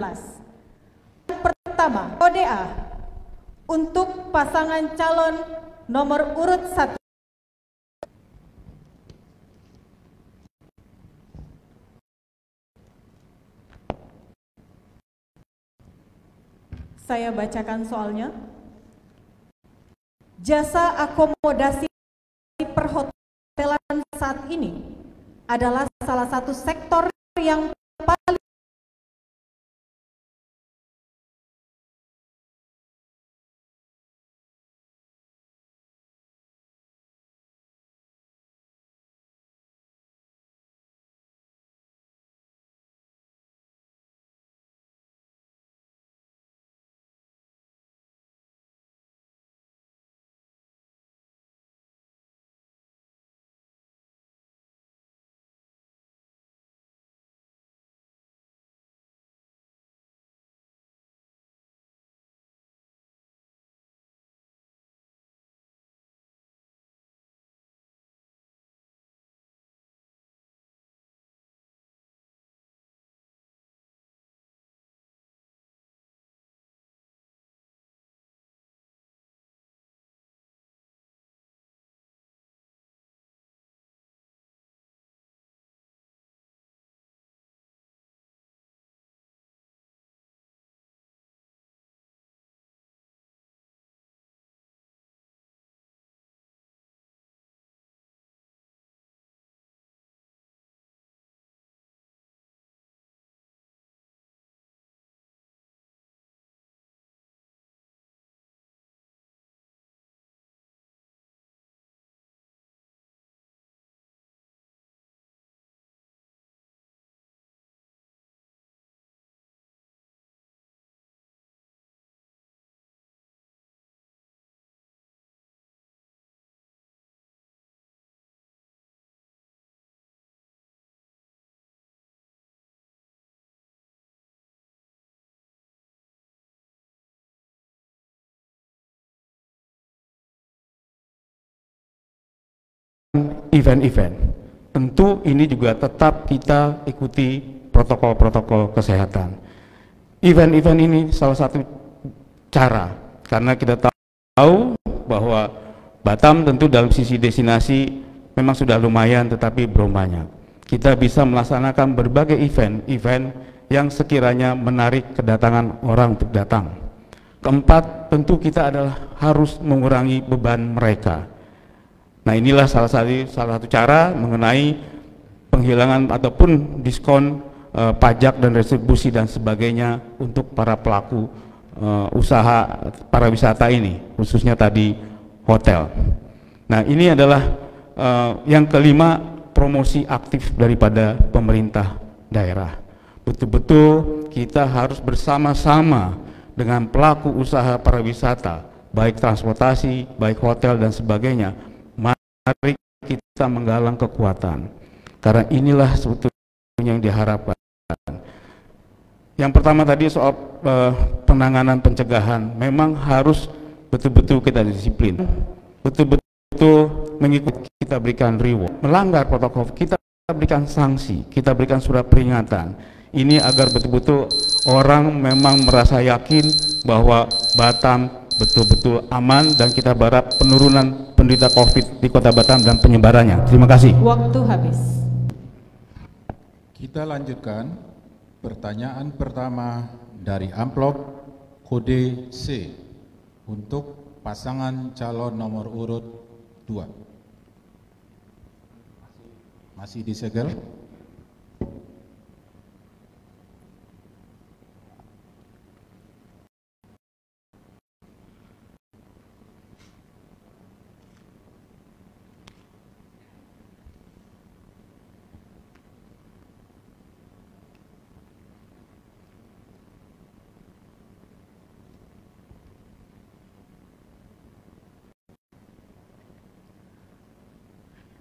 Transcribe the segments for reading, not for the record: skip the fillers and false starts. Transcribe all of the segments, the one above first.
Yang pertama, kode A untuk pasangan calon nomor urut 1. Saya bacakan soalnya. Jasa akomodasi perhotelan saat ini adalah salah satu sektor yang paling event-event. Tentu ini juga tetap kita ikuti protokol-protokol kesehatan. Event-event ini salah satu cara, karena kita tahu bahwa Batam tentu dalam sisi destinasi memang sudah lumayan, tetapi belum banyak. Kita bisa melaksanakan berbagai event yang sekiranya menarik kedatangan orang untuk datang. Keempat, tentu kita adalah harus mengurangi beban mereka. Nah, inilah salah satu cara mengenai penghilangan ataupun diskon pajak dan retribusi dan sebagainya untuk para pelaku usaha pariwisata ini, khususnya tadi hotel. Nah, ini adalah yang kelima, promosi aktif daripada pemerintah daerah. Betul-betul kita harus bersama-sama dengan pelaku usaha pariwisata, baik transportasi, baik hotel dan sebagainya. Mari kita menggalang kekuatan, karena inilah sebetulnya yang diharapkan. Yang pertama tadi soal penanganan pencegahan, memang harus betul-betul kita disiplin, betul-betul mengikuti, kita berikan reward. Melanggar protokol, kita berikan sanksi, kita berikan surat peringatan. Ini agar betul-betul orang memang merasa yakin bahwa Batam betul-betul aman, dan kita berharap penurunan penderita COVID di Kota Batam dan penyebarannya. Terima kasih. Waktu habis. Kita lanjutkan pertanyaan pertama dari amplop kode C untuk pasangan calon nomor urut 2. Masih disegel?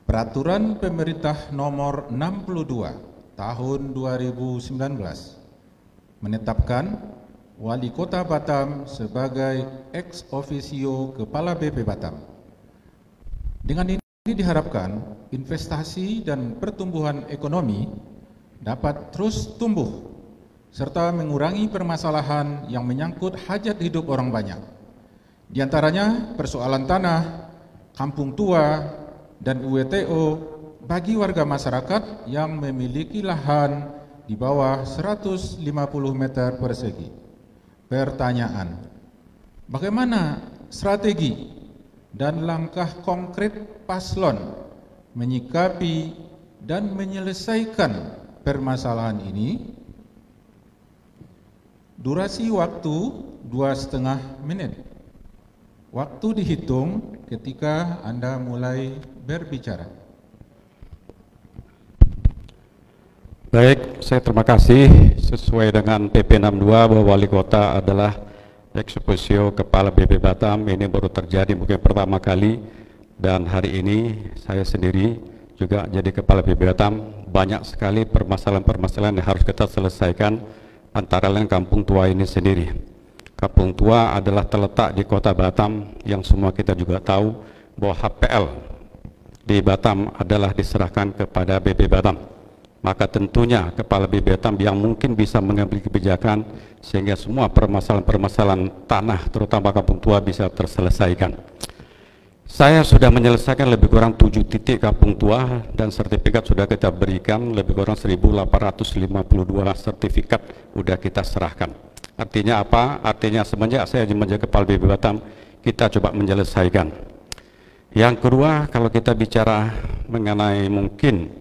Peraturan Pemerintah Nomor 62 Tahun 2019 menetapkan Wali Kota Batam sebagai ex officio Kepala BP Batam. Dengan ini diharapkan investasi dan pertumbuhan ekonomi dapat terus tumbuh serta mengurangi permasalahan yang menyangkut hajat hidup orang banyak. Di antaranya persoalan tanah, kampung tua, dan UWTO bagi warga masyarakat yang memiliki lahan di bawah 150 meter persegi. Pertanyaan, bagaimana strategi dan langkah konkret paslon menyikapi dan menyelesaikan permasalahan ini? Durasi waktu 2,5 menit. Waktu dihitung ketika Anda mulai berbicara. Baik, saya terima kasih. Sesuai dengan PP 62 bahwa Wali Kota adalah ex officio Kepala BP Batam. Ini baru terjadi mungkin pertama kali, dan hari ini saya sendiri juga jadi Kepala BP Batam. Banyak sekali permasalahan-permasalahan yang harus kita selesaikan, antara lain Kampung Tua ini sendiri. Kampung Tua adalah terletak di Kota Batam yang semua kita juga tahu bahwa HPL di Batam adalah diserahkan kepada BP Batam. Maka tentunya Kepala BP Batam yang mungkin bisa mengambil kebijakan sehingga semua permasalahan-permasalahan tanah terutama Kampung Tua bisa terselesaikan. Saya sudah menyelesaikan lebih kurang 7 titik Kampung Tua dan sertifikat sudah kita berikan lebih kurang 1.852 sertifikat sudah kita serahkan. Artinya apa? Artinya semenjak saya menjadi Kepala BP Batam kita coba menyelesaikan. Yang kedua, kalau kita bicara mengenai mungkin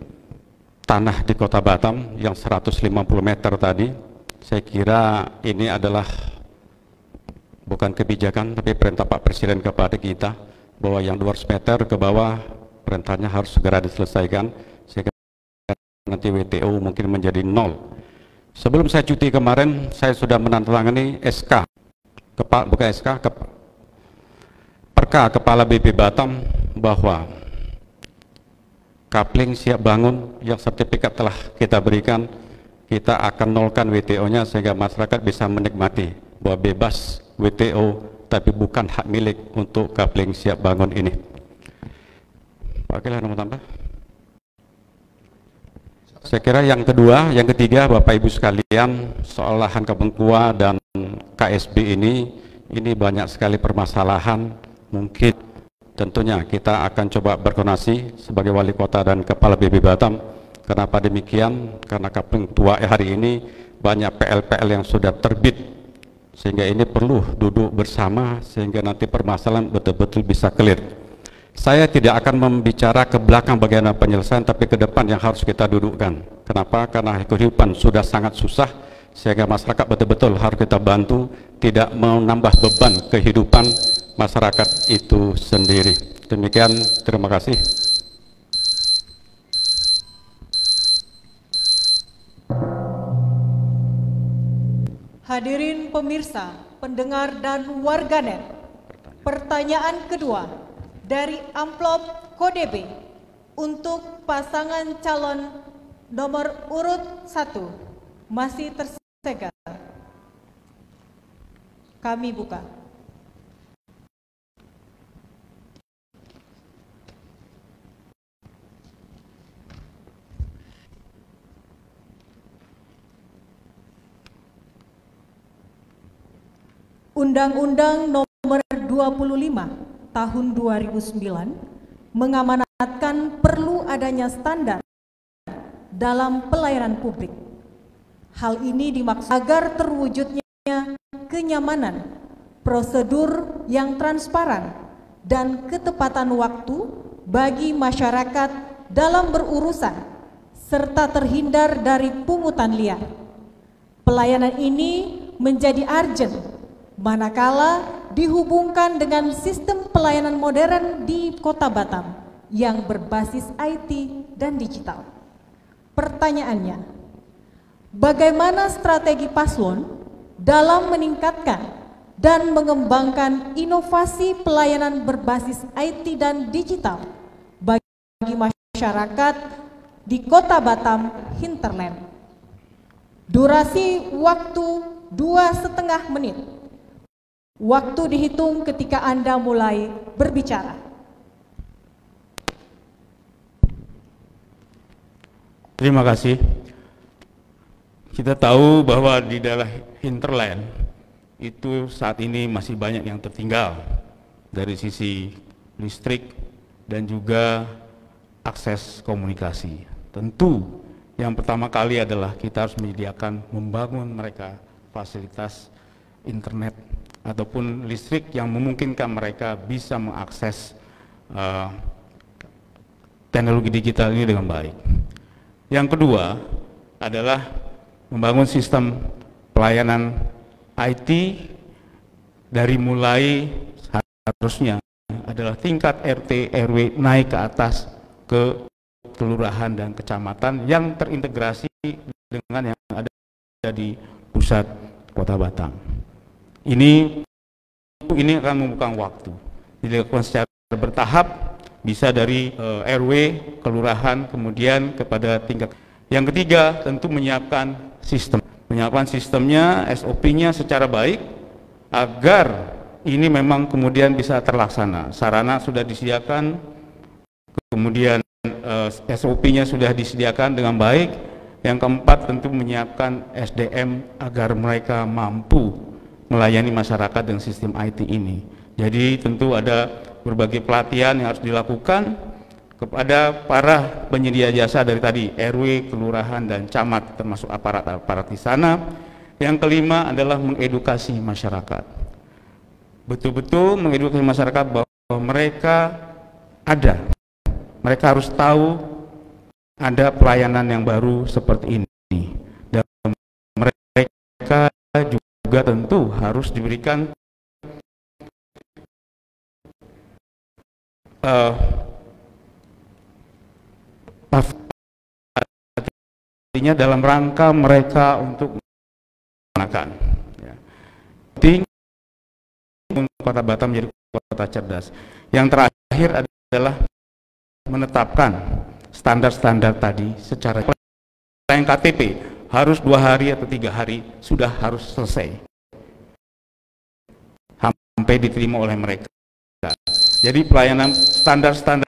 tanah di Kota Batam yang 150 meter tadi, saya kira ini adalah bukan kebijakan tapi perintah Pak Presiden kepada kita bahwa yang 200 meter ke bawah perintahnya harus segera diselesaikan sehingga nanti WTO mungkin menjadi 0. Sebelum saya cuti kemarin saya sudah menandatangani SK Perka Kepala BP Batam bahwa Kapling siap bangun yang sertifikat telah kita berikan, kita akan nolkan WTO-nya sehingga masyarakat bisa menikmati bahwa bebas WTO tapi bukan hak milik untuk Kapling siap bangun ini. Pakailah nomor tambah. Saya kira yang kedua, yang ketiga Bapak Ibu sekalian, soal lahan Kampung Tua dan KSB ini banyak sekali permasalahan. Mungkin tentunya kita akan coba berkoordinasi sebagai Wali Kota dan Kepala BP Batam. Kenapa demikian? Karena Kampung Tua hari ini banyak PL-PL yang sudah terbit, sehingga ini perlu duduk bersama sehingga nanti permasalahan betul-betul bisa clear. Saya tidak akan membicara ke belakang bagaimana penyelesaian, tapi ke depan yang harus kita dudukkan. Kenapa? Karena kehidupan sudah sangat susah, sehingga masyarakat betul-betul harus kita bantu, tidak menambah beban kehidupan masyarakat itu sendiri. Demikian, terima kasih. Hadirin pemirsa, pendengar dan warganet, pertanyaan kedua dari amplop kode B untuk pasangan calon nomor urut 1 masih tersegel. Kami buka. Undang-Undang Nomor 25 Tahun 2009 mengamanatkan perlu adanya standar dalam pelayanan publik. Hal ini dimaksud agar terwujudnya kenyamanan, prosedur yang transparan, dan ketepatan waktu bagi masyarakat dalam berurusan, serta terhindar dari pungutan liar. Pelayanan ini menjadi urgent manakala dihubungkan dengan sistem pelayanan modern di Kota Batam yang berbasis IT dan digital. Pertanyaannya, bagaimana strategi paslon dalam meningkatkan dan mengembangkan inovasi pelayanan berbasis IT dan digital bagi masyarakat di Kota Batam hinterland? Durasi waktu 2,5 menit. Waktu dihitung ketika Anda mulai berbicara. Terima kasih. Kita tahu bahwa di daerah hinterland itu saat ini masih banyak yang tertinggal dari sisi listrik dan juga akses komunikasi. Tentu yang pertama kali adalah kita harus menyediakan, membangun mereka fasilitas internet ataupun listrik yang memungkinkan mereka bisa mengakses teknologi digital ini dengan baik. Yang kedua adalah membangun sistem pelayanan IT dari mulai harusnya adalah tingkat RT RW naik ke atas ke kelurahan dan kecamatan yang terintegrasi dengan yang ada di pusat Kota Batam. Ini akan membuka waktu, dilakukan secara bertahap, bisa dari RW, kelurahan, kemudian kepada tingkat. Yang ketiga tentu menyiapkan sistemnya, SOP-nya secara baik agar ini memang kemudian bisa terlaksana. Sarana sudah disediakan, kemudian SOP-nya sudah disediakan dengan baik. Yang keempat tentu menyiapkan SDM agar mereka mampu melayani masyarakat dengan sistem IT ini. Jadi tentu ada berbagai pelatihan yang harus dilakukan kepada para penyedia jasa dari tadi RW, kelurahan dan camat, termasuk aparat-aparat di sana. Yang kelima adalah mengedukasi masyarakat. Betul-betul mengedukasi masyarakat bahwa mereka harus tahu ada pelayanan yang baru seperti ini. Dan mereka juga tentu harus diberikan artinya dalam rangka mereka untuk melaksanakan. Penting Kota Batam menjadi kota cerdas. Yang terakhir adalah menetapkan standar-standar tadi secara yang KTP harus 2 hari atau 3 hari sudah harus selesai sampai diterima oleh mereka. Jadi pelayanan standar-standar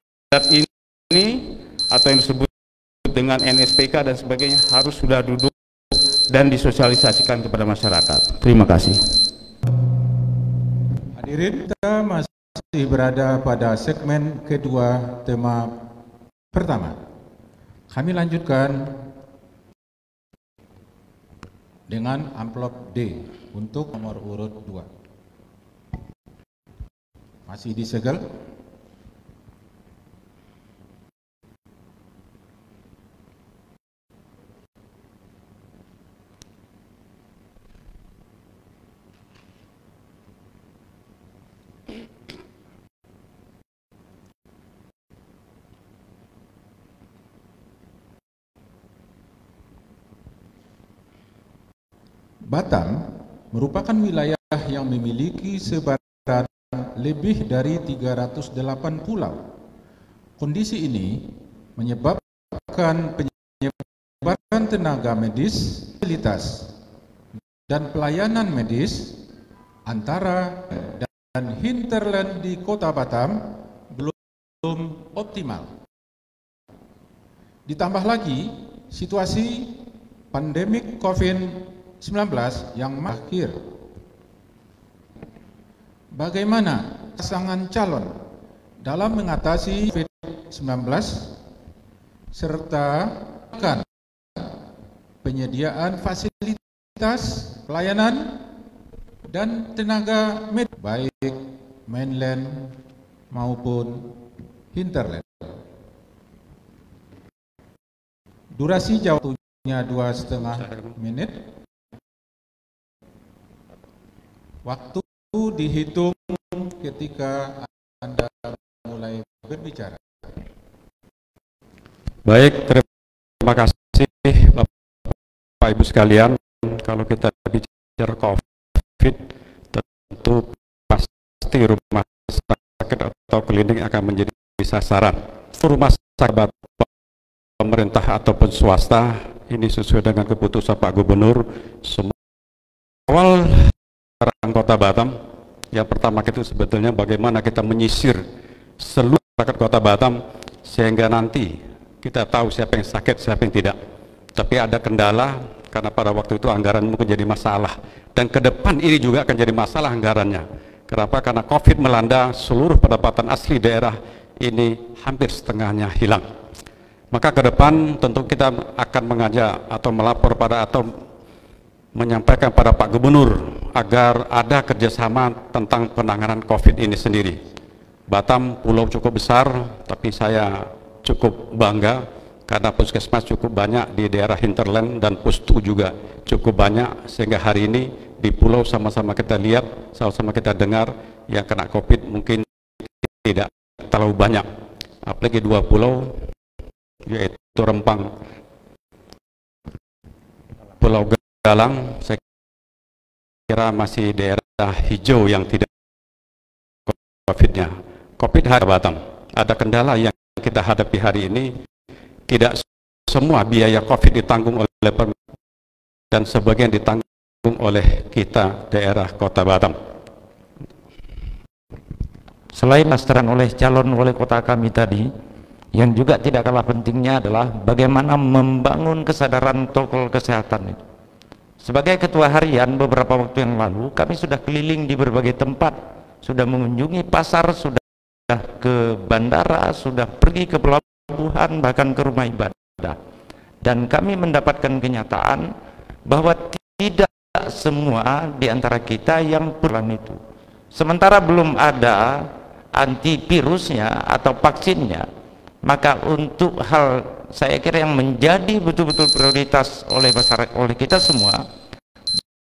ini atau yang disebut dengan NSPK dan sebagainya harus sudah duduk dan disosialisasikan kepada masyarakat. Terima kasih. Hadirin, kita masih berada pada segmen kedua tema pertama. Kami lanjutkan dengan amplop D untuk nomor urut 2. Masih disegel. Batam merupakan wilayah yang memiliki sebaran lebih dari 308 pulau. Kondisi ini menyebabkan penyebaran tenaga medis, fasilitas, dan pelayanan medis antara dan hinterland di Kota Batam belum optimal. Ditambah lagi situasi pandemik COVID-19 yang akhir. Bagaimana pasangan calon dalam mengatasi COVID-19 serta akan penyediaan fasilitas pelayanan dan tenaga medis baik mainland maupun hinterland. Durasi jawabnya 2,5 menit. Waktu dihitung ketika Anda mulai berbicara. Baik, terima kasih Bapak Ibu sekalian. Kalau kita bicara COVID, tentu pasti rumah sakit atau klinik akan menjadi sasaran. Rumah sakit pemerintah ataupun swasta ini sesuai dengan keputusan Pak Gubernur. Semua awal Kota Batam, yang pertama itu sebetulnya bagaimana kita menyisir seluruh masyarakat Kota Batam sehingga nanti kita tahu siapa yang sakit, siapa yang tidak. Tapi ada kendala karena pada waktu itu anggaran mungkin jadi masalah, dan ke depan ini juga akan jadi masalah anggarannya. Kenapa? Karena COVID melanda, seluruh pendapatan asli daerah ini hampir setengahnya hilang. Maka ke depan tentu kita akan mengajak atau melapor pada atau menyampaikan pada Pak Gubernur agar ada kerjasama tentang penanganan COVID ini sendiri. Batam pulau cukup besar, tapi saya cukup bangga karena puskesmas cukup banyak di daerah hinterland dan pustu juga cukup banyak, sehingga hari ini di pulau sama-sama kita lihat, sama-sama kita dengar yang kena COVID mungkin tidak terlalu banyak, apalagi 2 pulau yaitu Rempang, Pulau Galang, saya kira masih daerah hijau yang tidak COVID-nya. COVID hari Batam, ada kendala yang kita hadapi hari ini, tidak semua biaya COVID ditanggung oleh pemerintah dan sebagian ditanggung oleh kita daerah Kota Batam. Selain lasteran oleh calon wali kota kami tadi, yang juga tidak kalah pentingnya adalah bagaimana membangun kesadaran protokol kesehatan itu. Sebagai ketua harian beberapa waktu yang lalu, kami sudah keliling di berbagai tempat, sudah mengunjungi pasar, sudah ke bandara, sudah pergi ke pelabuhan, bahkan ke rumah ibadah. Dan kami mendapatkan kenyataan bahwa tidak semua di antara kita yang perlu itu. Sementara belum ada antivirusnya atau vaksinnya, maka untuk hal saya kira yang menjadi betul-betul prioritas oleh masyarakat, oleh kita semua,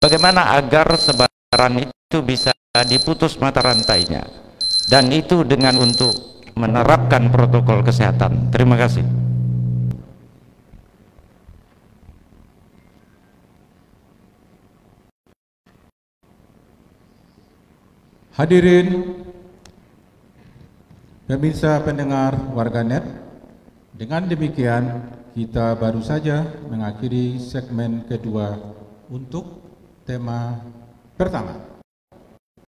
bagaimana agar sebaran itu bisa diputus mata rantainya, dan itu dengan untuk menerapkan protokol kesehatan. Terima kasih. Hadirin pemirsa pendengar warganet, dengan demikian kita baru saja mengakhiri segmen kedua untuk tema pertama.